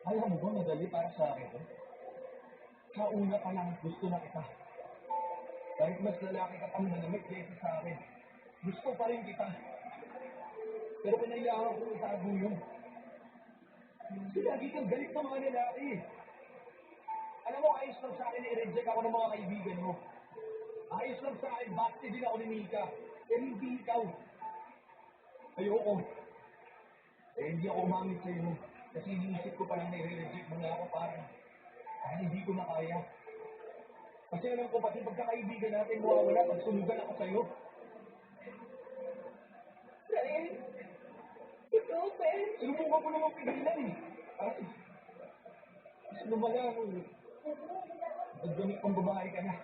Alam mo ba madali para sa akin 'to? Sa una pa lang gusto na kita. Kahit mas lalaki ka pang manamit kaysa sa akin. Gusto pa rin kita. Pero kinailangan ko itago yun. Kasi lagi kang galit ng mga lalaki. Alam mo, ayos lang sa akin i-reject ako ng mga kaibigan mo. Ayos lang sa akin, basti din ako ni Mika. Pero hindi ikaw. Ayoko. Eh, hindi ako umamit sa'yo. Kasi iniisip ko palang nire-reject mo na ako parang hindi ko na kaya. Kasi alam ko pati pagkakaibigan natin mawawala pag sunugan ako sa'yo. Ryan, ikaw, Ben. Sinubukan ko naman pigilan eh. Kasi lumala ako eh. Nagdamit kong babae ka na.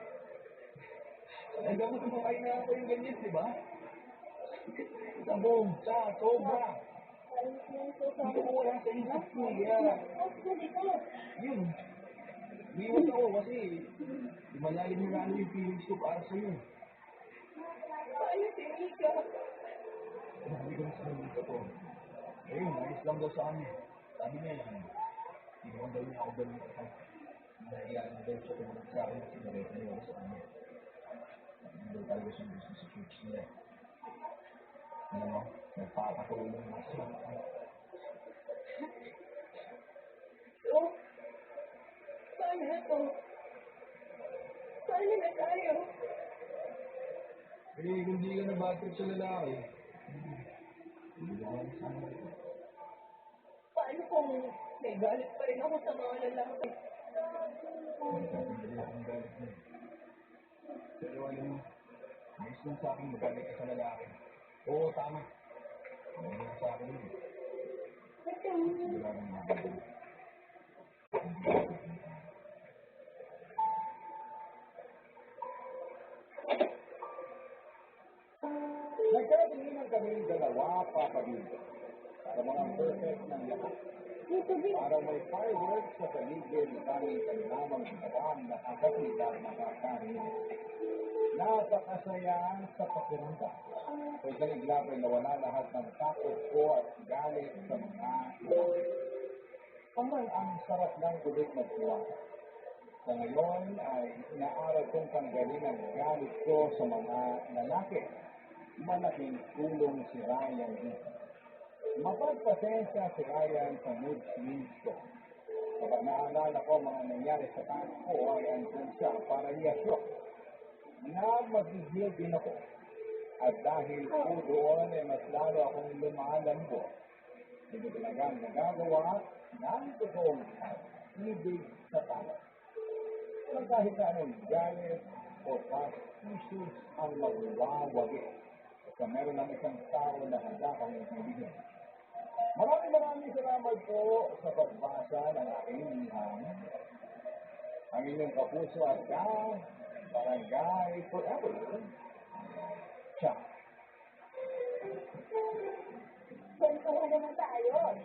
Alam mo naman kayo na ako yung ganyan, di ba? Sabong, sobra. Hindi ko wala sa isip ko, yeah. Yun. Iwas ako kasi malalim na ano yung feelings ko para sa'yo. Paano si Mika? Sabi ko na sa kanila ko. Ayun, ayos lang daw sa amin. Sabi niya yan. Hindi naman daw niya ako ganun ako. Nahiyaan na daw siya tumunod sa akin kasi nareto ako sa kanya. Hindi daw talaga siyang gusto sa church nila. Ano mo, nagpapatulong na siya. So, paano na to? Paano na tayo? Eh, kung di ka na bad trip sa lalaki, hindi ka lang sana. Paano kung may galit pa rin ako sa mga lalaki? Hindi akong galit na. Pero alam mo, ayos lang sa akin magalit ka sa lalaki. Oo, tama. Ayos lang sa akin yun. Sigurado na ako. Nagkatinginan kami dalawa papabili para mga perfect ng lahat. Para may fireworks sa paligid kami kailangan gawang nakakakita nakakarinig. Napakasaya sa pakiramdam. Kung kaniglapay na wala lahat ng takot ko at galit sa mga lalaki. Ang sarap ng ulit na buwan. Sa ngayon ay inaaral kong tanggalin ang galit ko sa mga lalaki. Malaking tulong si Ryan dito. Mapagpasensya si Ryan sa mood swings ko. Kapag naalala ko mga nangyari sa taas ko ay andun siya para i-assure na mag-heal din ako. At dahil po doon ay mas lalo akong lumalambot. Hindi talagang nagagawa ng totoong ibig sa tao. Walang kahit na anong galit o past issues ang magwawagi. Basta meron lang isang tao na handa kang ibigin. Maraming salamat po sa pagbasa ng aking liham. Ang inyong kapuso at barangay forever. Ciao. Kwentuhan naman tayo.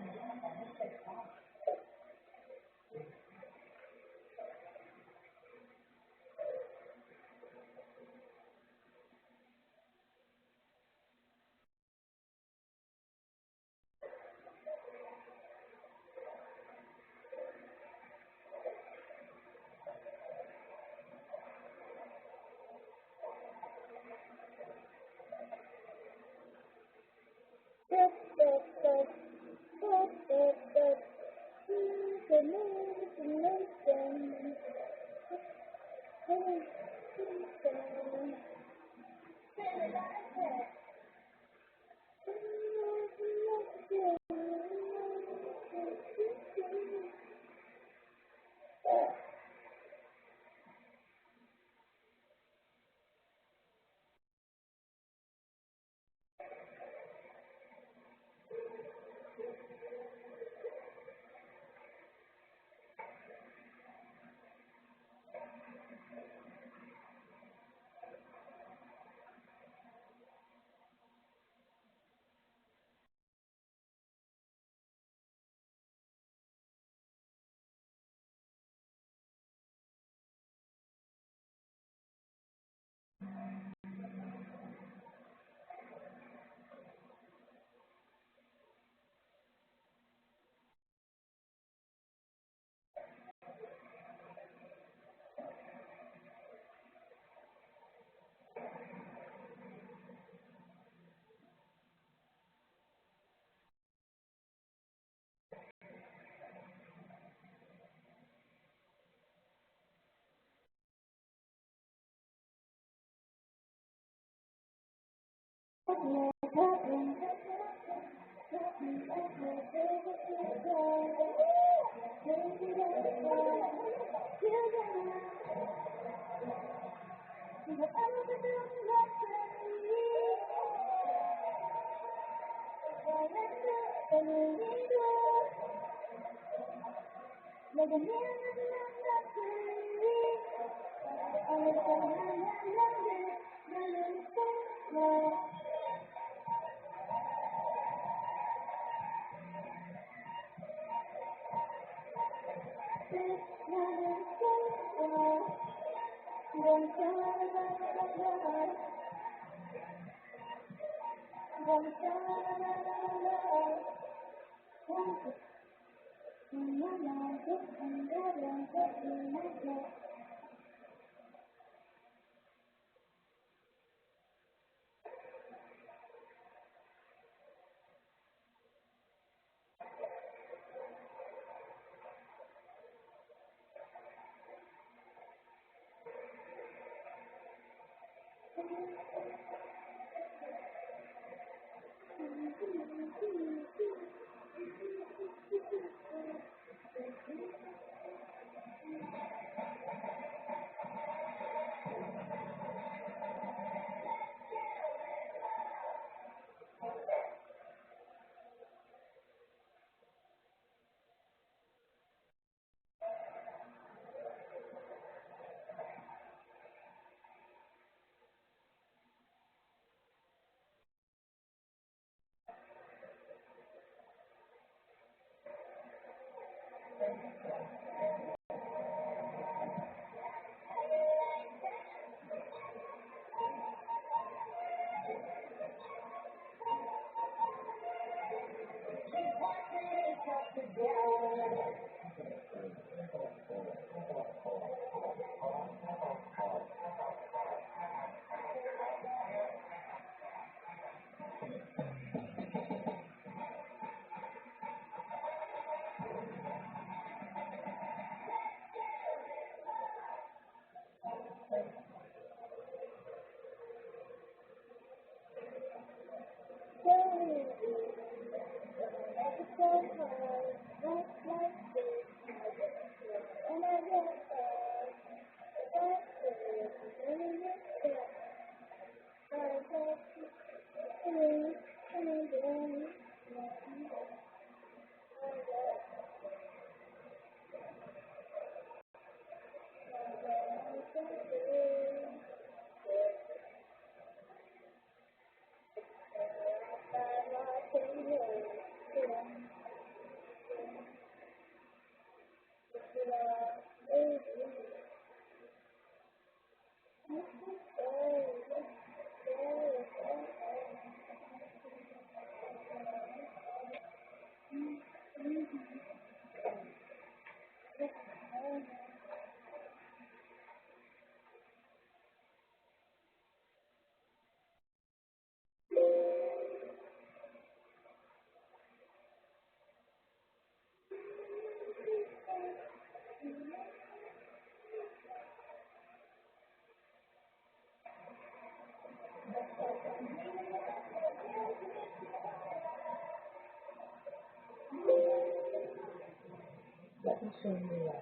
Let me show you why.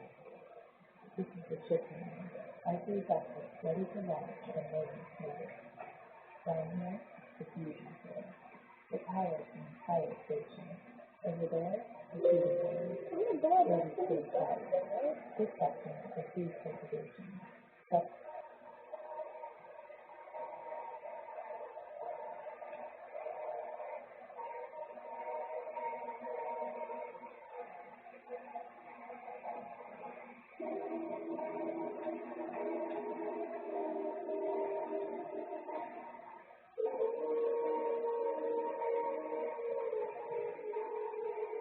This is the chicken. I do that it's ready to launch and no one's moving. Down here, the beauty floor. The powers an entire station. Over there, the shooting range. Ready to stay quiet. This section is the food cultivation. That's